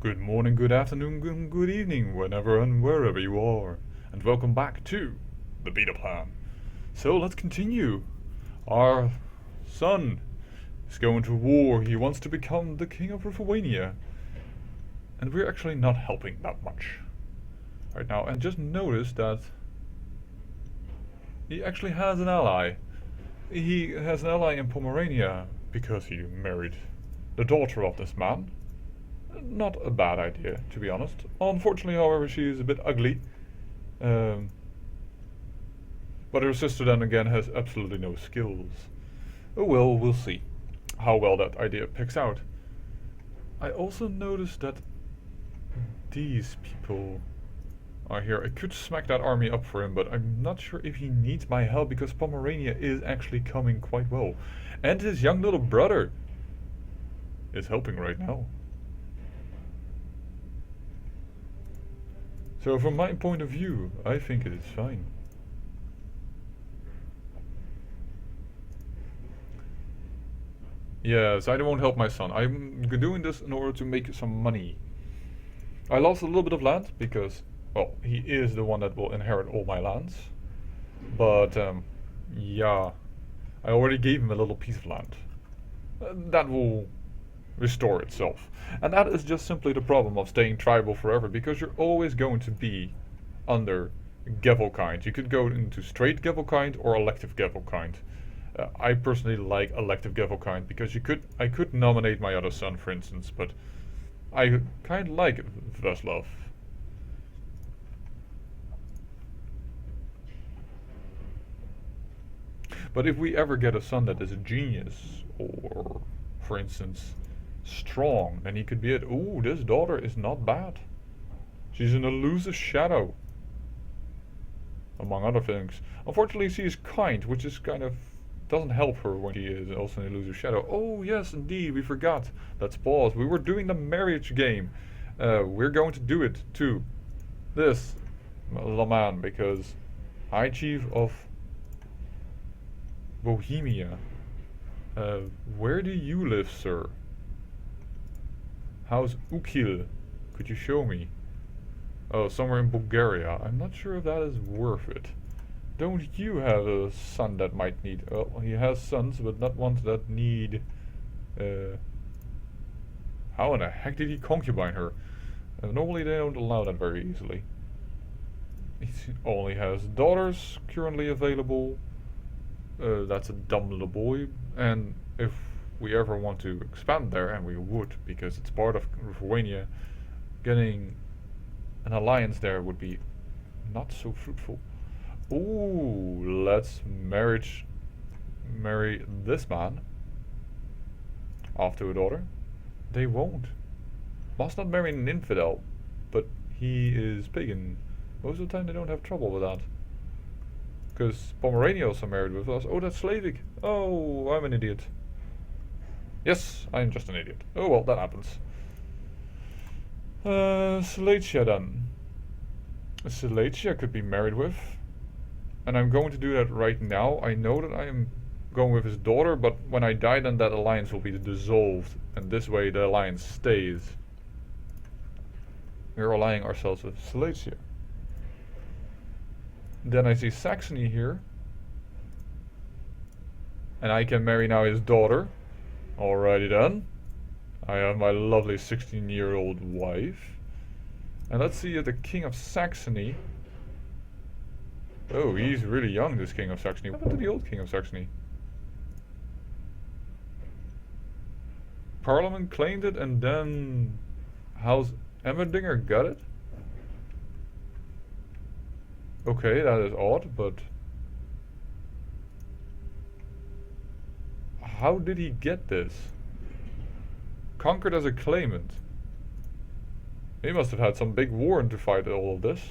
Good morning, good afternoon, good evening, whenever and wherever you are. And welcome back to the beta plan. So let's continue. Our son is going to war. He wants to become the king of Lithuania. And we're actually not helping that much right now. And just notice that he actually has an ally. He has an ally in Pomerania because he married the daughter of this man. Not a bad idea, to be honest. Unfortunately, however, she is a bit ugly. But her sister then again has absolutely no skills. Oh well, we'll see how well that idea picks out. I also noticed that these people are here. I could smack that army up for him, but I'm not sure if he needs my help because Pomerania is actually coming quite well. And his young little brother is helping right now. So from my point of view, I think it is fine. Yes, I won't help my son. I'm doing this in order to make some money. I lost a little bit of land because, well, he is the one that will inherit all my lands. But, yeah, I already gave him a little piece of land. That will restore itself. And that is just simply the problem of staying tribal forever, because you're always going to be under Gevelkind. You could go into straight Gevelkind or elective Gevelkind. I personally like elective Gevelkind because I could nominate my other son, for instance, but I kind of like Veslov. But if we ever get a son that is a genius, or, for instance, strong, then he could be it. Ooh, this daughter is not bad. She's an elusive shadow, among other things. Unfortunately, she is kind, which is kind of doesn't help her when she is also an elusive shadow. Oh yes, indeed, we forgot. Let's pause. We were doing the marriage game. We're going to do it to this man because High Chief of Bohemia. Where do you live, sir? How's Ukil? Could you show me? Oh, somewhere in Bulgaria. I'm not sure if that is worth it. Don't you have a son that might need... Oh, he has sons, but not ones that need... How in the heck did he concubine her? Normally they don't allow that very easily. He only has daughters currently available. That's a dumb little boy. And if we ever want to expand there, and we would, because it's part of Lithuania, getting an alliance there would be not so fruitful. Ooh, let's marry this man off to a daughter. They won't. Must not marry an infidel, but he is pagan. Most of the time they don't have trouble with that. Because Pomerania also married with us. Oh, that's Slavic. Oh, I'm an idiot. Yes, I'm just an idiot. Oh well, that happens. Silesia then. Silesia could be married with. And I'm going to do that right now. I know that I am going with his daughter, but when I die then that alliance will be dissolved. And this way the alliance stays. We're allying ourselves with Silesia. Then I see Saxony here. And I can marry now his daughter. Alrighty then. I have my lovely 16-year-old wife. And let's see the King of Saxony. Oh, he's really young, this King of Saxony. What happened to the old King of Saxony? Parliament claimed it and then House Emmerdinger got it? Okay, that is odd, but how did he get this? Conquered as a claimant. He must have had some big war to fight all of this.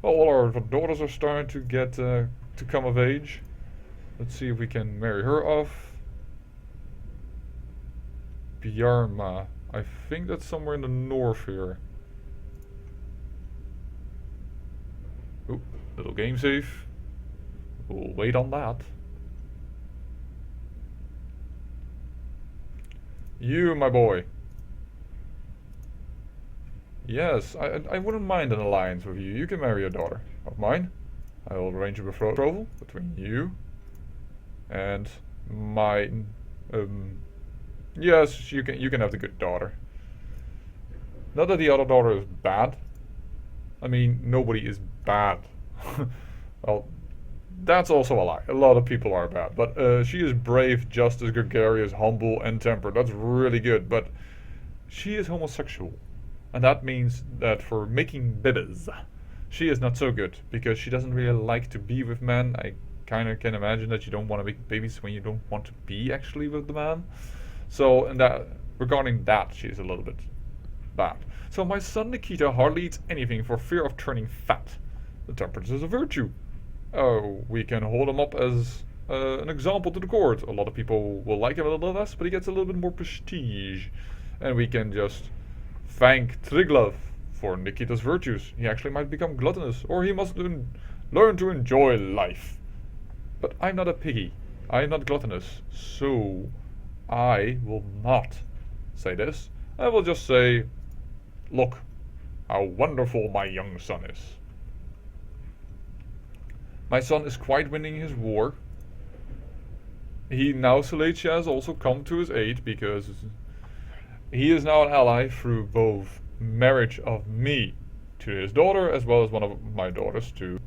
Well, all our daughters are starting to get to come of age. Let's see if we can marry her off. Bjarma. I think that's somewhere in the north here. Oop, little game save. We'll wait on that. You, my boy. Yes, I wouldn't mind an alliance with you. You can marry a daughter of mine. I will arrange a betrothal between you and my. Yes, you can have the good daughter. Not that the other daughter is bad. I mean, nobody is bad. Well, that's also a lie. A lot of people are bad. But she is brave, just as gregarious, humble, and tempered. That's really good. But she is homosexual. And that means that for making babies, she is not so good. Because she doesn't really like to be with men. I kind of can imagine that you don't want to make babies when you don't want to be actually with the man. So, regarding that, she is a little bit bad. So my son Nikita hardly eats anything for fear of turning fat. The temperance is a virtue. Oh, we can hold him up as an example to the court. A lot of people will like him a little less, but he gets a little bit more prestige. And we can just thank Triglav for Nikita's virtues. He actually might become gluttonous, or he must learn to enjoy life. But I'm not a piggy. I am not gluttonous, so I will not say this. I will just say, look, how wonderful my young son is. My son is quite winning his war. Silesia has also come to his aid because he is now an ally through both marriage of me to his daughter as well as one of my daughters to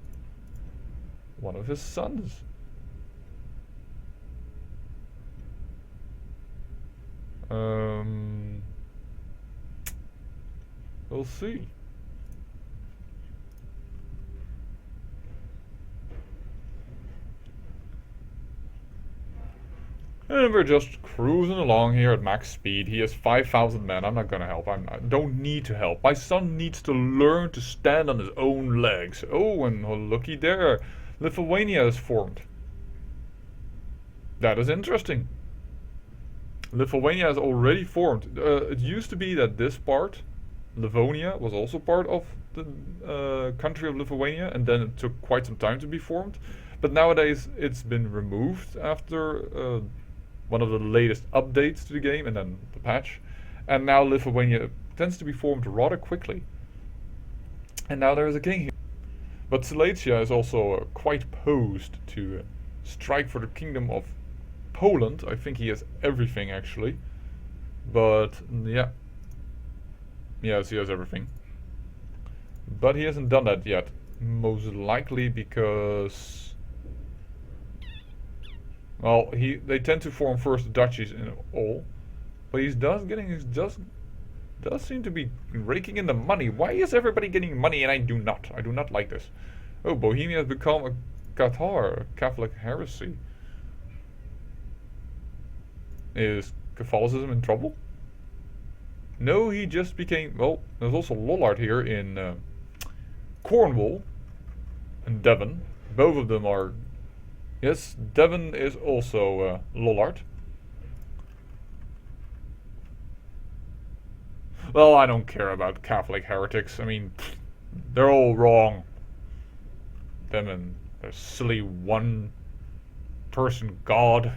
one of his sons. We'll see. And we're just cruising along here at max speed. He has 5,000 men. I'm not gonna help. I don't need to help. My son needs to learn to stand on his own legs. Oh, and looky there. Lithuania is formed. That is interesting. Lithuania is already formed. It used to be that this part, Livonia, was also part of the country of Lithuania, and then it took quite some time to be formed. But nowadays it's been removed after one of the latest updates to the game, and then the patch. And now Lithuania tends to be formed rather quickly. And now there is a king here. But Silesia is also quite posed to strike for the kingdom of Poland. I think he has everything actually. But yeah. Yes, he has everything. But he hasn't done that yet. Most likely because, well, they tend to form first duchies in all. But he does seem to be raking in the money. Why is everybody getting money and I do not? I do not like this. Oh, Bohemia has become a Qatar, a Catholic heresy. Is Catholicism in trouble? No, he just became, well, there's also Lollard here in Cornwall and Devon. Both of them are, yes, Devon is also Lollard. Well, I don't care about Catholic heretics. I mean, they're all wrong. Them and their silly one-person god.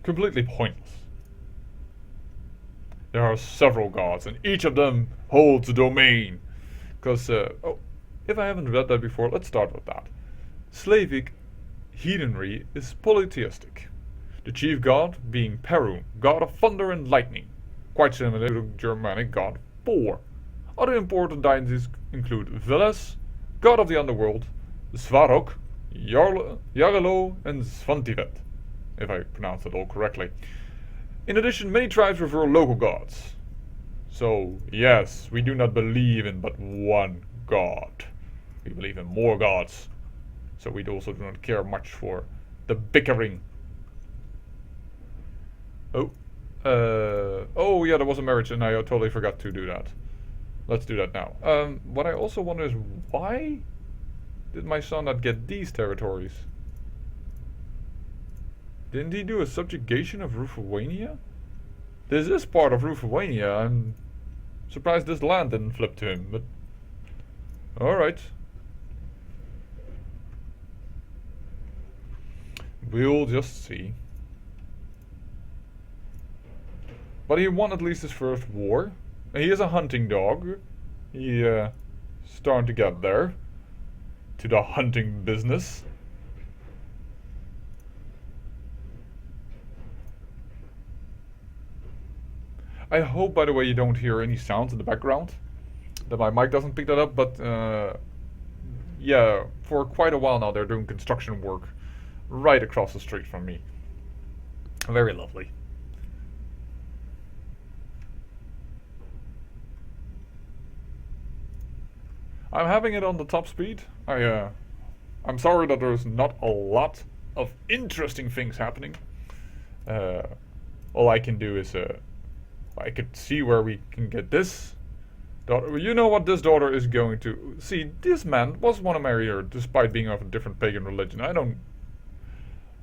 Completely pointless. There are several gods, and each of them holds a domain. Because, if I haven't read that before, let's start with that. Slavic heathenry is polytheistic. The chief god being Perun, god of thunder and lightning, quite similar to the Germanic god Thor. Other important deities include Veles, god of the underworld, Svarog, Jarlo, and Svantivet, if I pronounce it all correctly. In addition, many tribes revere local gods. So, yes, we do not believe in but one god. We believe in more gods. So we also do not care much for the bickering. Oh yeah, there was a marriage and I totally forgot to do that. Let's do that now. What I also wonder is, why did my son not get these territories? Didn't he do a subjugation of Ruthenia? This is part of Ruthenia. I'm surprised this land didn't flip to him, but alright. We'll just see. But he won at least his first war. And he is a hunting dog. He starting to get there. To the hunting business. I hope, by the way, you don't hear any sounds in the background. That my mic doesn't pick that up, but yeah, for quite a while now they're doing construction work right across the street from me. Very lovely. I'm having it on the top speed. I'm sorry that there's not a lot of interesting things happening. All I can do is I could see where we can get this daughter. You know what this daughter is going to see. This man was want to marry her despite being of a different pagan religion. I don't.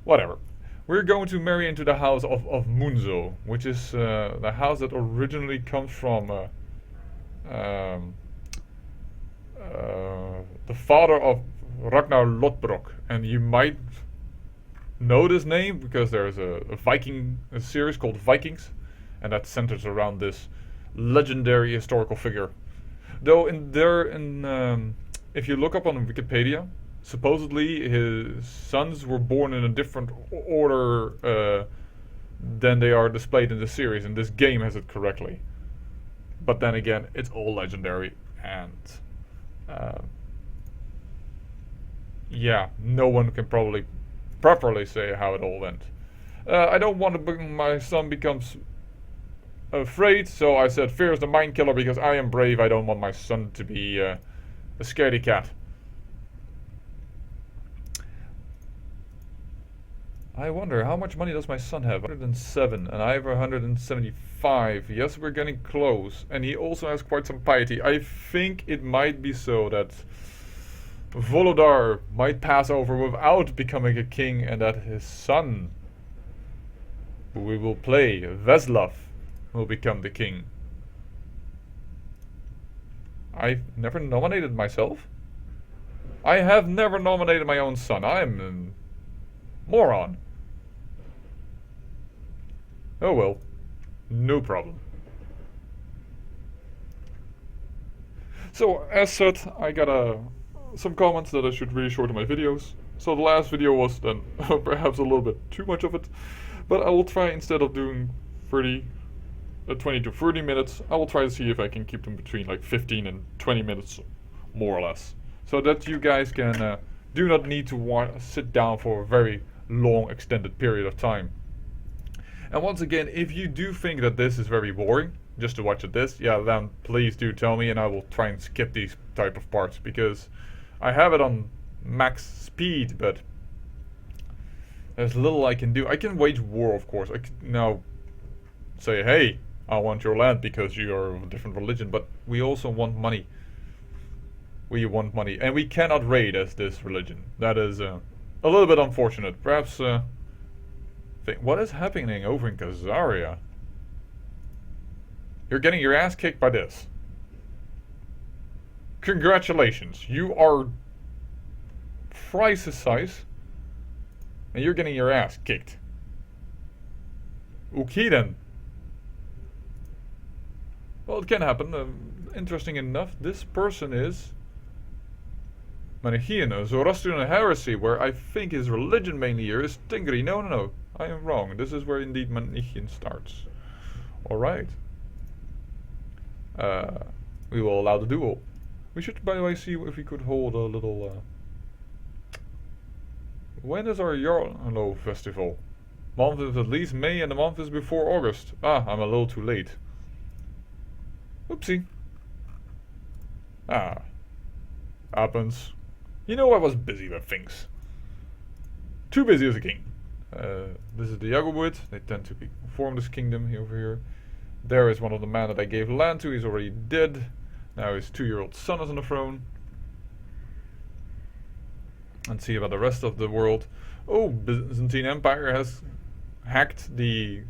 Whatever. We're going to marry into the house of Munzo, which is the house that originally comes from the father of Ragnar Lodbrok, and you might know this name because there's a Viking series called Vikings, and that centers around this legendary historical figure. Though if you look up on Wikipedia, supposedly his sons were born in a different order than they are displayed in the series, and this game has it correctly. But then again, it's all legendary, and yeah, no one can probably properly say how it all went. I don't want to my son becomes afraid, so I said fear is the mind killer because I am brave. I don't want my son to be a scaredy cat. I wonder, how much money does my son have? 107, and I have 175. Yes, we're getting close. And he also has quite some piety. I think it might be so that Volodar might pass over without becoming a king, and that his son, who we will play, Veslav, will become the king. I've never nominated myself. I have never nominated my own son. I'm a moron. Oh well, no problem. So, as said, I got some comments that I should really shorten my videos. So the last video was then perhaps a little bit too much of it. But I will try, instead of doing 20 to 30 minutes, I will try to see if I can keep them between like 15 and 20 minutes, more or less. So that you guys can do not need to sit down for a very long extended period of time. And once again, if you do think that this is very boring, just to watch this, yeah, then please do tell me and I will try and skip these type of parts, because I have it on max speed, but there's little I can do. I can wage war, of course. I can now say, hey, I want your land because you are of a different religion, but we also want money. We want money, and we cannot raid as this religion. That is a little bit unfortunate. Perhaps, what is happening over in Khazaria? You're getting your ass kicked by this. Congratulations, you are thrice the size, and you're getting your ass kicked. Okay then. Well, it can happen. Interesting enough, this person is Manichaean, a Zoroastrian heresy, where I think his religion mainly here is Tingri. No, I am wrong. This is where indeed Manichaean starts. Alright. We will allow the duel. We should, by the way, see if we could hold a little... When is our Yarlow festival? Month is at least May and the month is before August. Ah, I'm a little too late. Oopsie. Ah. Happens. You know, I was busy with things. Too busy as a king. This is the Yagowood. They tend to form this kingdom over here. There is one of the men that I gave land to. He's already dead. Now his 2-year-old son is on the throne. And see about the rest of the world. Oh, Byzantine Empire has hacked the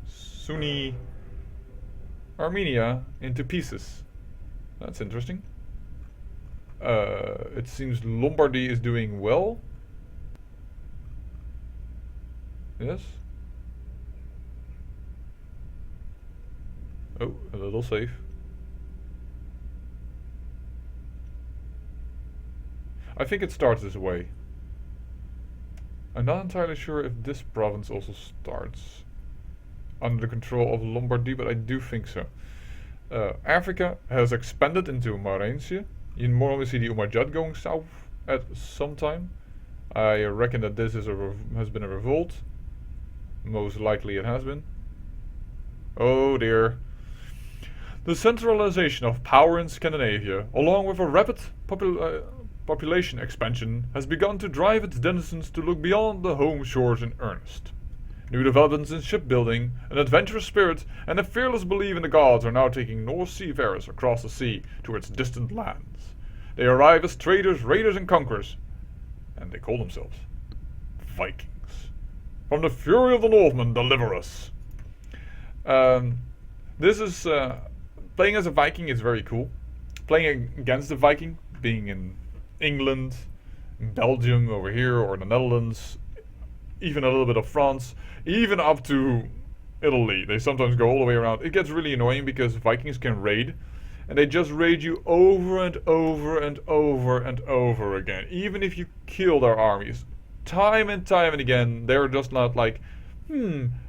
Sunni Armenia into pieces. That's interesting. It seems Lombardy is doing well. Yes. Oh, a little safe. I think it starts this way. I'm not entirely sure if this province also starts under the control of Lombardy, but I do think so. Africa has expanded into Mauritius. You normally see the Umayyad going south at some time. I reckon that this is has been a revolt. Most likely it has been. Oh dear. The centralization of power in Scandinavia, along with a rapid population expansion, has begun to drive its denizens to look beyond the home shores in earnest. New developments in shipbuilding, an adventurous spirit, and a fearless belief in the gods are now taking North Seafarers across the sea towards distant lands. They arrive as traders, raiders, and conquerors, and they call themselves Vikings. From the fury of the Northmen, deliver us. This is playing as a Viking is very cool. Playing against a Viking, being in England, Belgium over here, or the Netherlands, even a little bit of France, even up to Italy. They sometimes go all the way around. It gets really annoying because Vikings can raid, and they just raid you over and over and over and over again. Even if you kill their armies, time and time and again, they're just not like,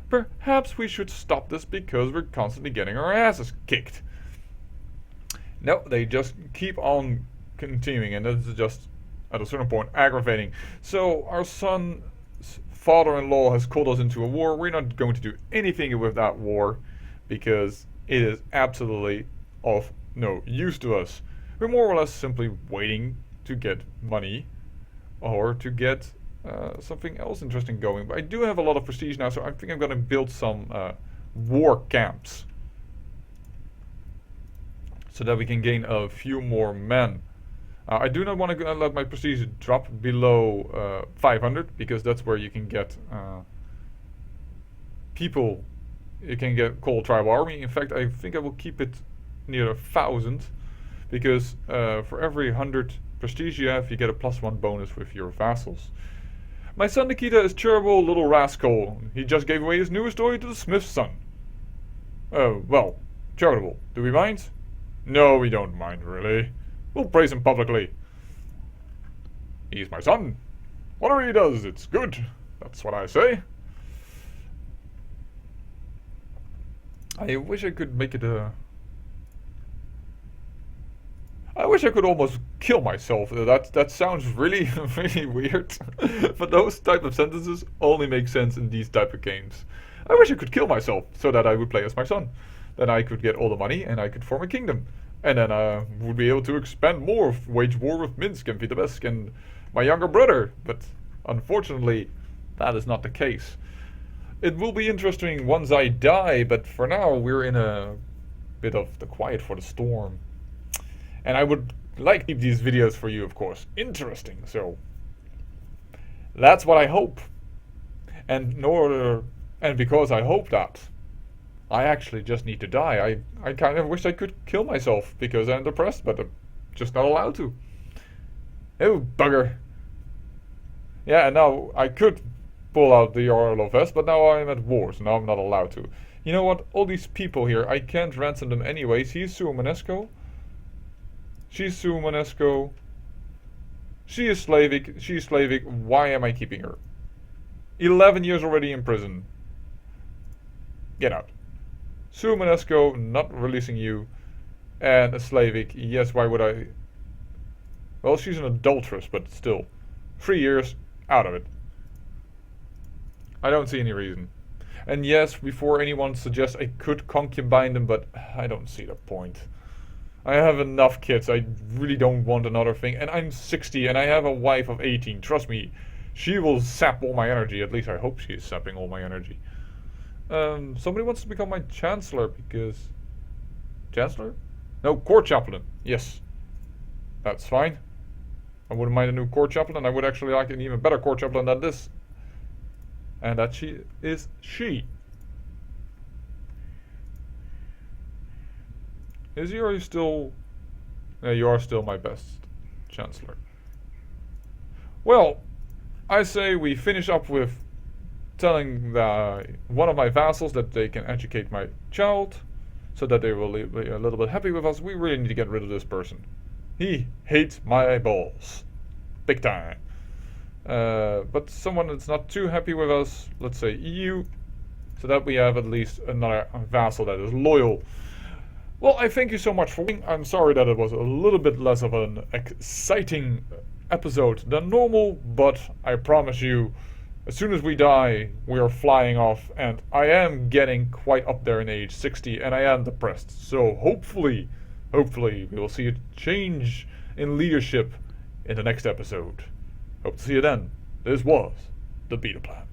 perhaps we should stop this because we're constantly getting our asses kicked. No, they just keep on continuing, and it's just, at a certain point, aggravating. So our son's father-in-law has called us into a war. We're not going to do anything with that war because it is absolutely of no use to us. We're more or less simply waiting to get money or to get something else interesting going. But I do have a lot of prestige now, so I think I'm going to build some war camps so that we can gain a few more men. I do not want to let my prestige drop below 500 because that's where you can get people. You can get called tribal army. In fact, I think I will keep it near 1,000 because for every 100 prestige you have, you get a +1 bonus with your vassals. My son Nikita is charitable little rascal. He just gave away his newest toy to the smith's son. Well, charitable. Do we mind? No, we don't mind, really. We'll praise him publicly. He's my son. Whatever he does, it's good. That's what I say. I wish I could make it a... I wish I could almost kill myself. That sounds really, really weird. But those type of sentences only make sense in these type of games. I wish I could kill myself so that I would play as my son. Then I could get all the money and I could form a kingdom. And then I would be able to expand more, wage war with Minsk and Vitebsk and my younger brother. But unfortunately, that is not the case. It will be interesting once I die, but for now we're in a bit of the quiet for the storm. And I would like to keep these videos for you, of course, interesting. So that's what I hope. And because I hope that, I actually just need to die. I kind of wish I could kill myself because I'm depressed, but I'm just not allowed to. Oh, bugger. Yeah, and now I could pull out the Jarl of Vest, but now I'm at war, so now I'm not allowed to. You know what? All these people here, I can't ransom them anyways. He's Suamanesco. She's Suamanesco. She is Slavic. She's Slavic. Why am I keeping her? 11 years already in prison. Get out. Suamanesco, not releasing you. And a Slavic. Yes, why would I? Well, she's an adulteress, but still. 3 years, out of it. I don't see any reason. And yes, before anyone suggests I could concubine them, but I don't see the point. I have enough kids, I really don't want another thing. And I'm 60 and I have a wife of 18. Trust me, she will sap all my energy. At least I hope she is sapping all my energy. Somebody wants to become my chancellor because... Chancellor? No, court chaplain. Yes. That's fine. I wouldn't mind a new court chaplain. I would actually like an even better court chaplain than this. And that she is she. Is he or are you still... Yeah, you are still my best chancellor. Well, I say we finish up with telling one of my vassals that they can educate my child. so that they will be a little bit happy with us. We really need to get rid of this person. He hates my balls. Big time. But someone that's not too happy with us, let's say EU, so that we have at least another vassal that is loyal. Well, I thank you so much for watching. I'm sorry that it was a little bit less of an exciting episode than normal, but I promise you, as soon as we die, we are flying off, and I am getting quite up there in age, 60, and I am depressed. So hopefully we will see a change in leadership in the next episode. Hope to see you then. This was the Beta Plan.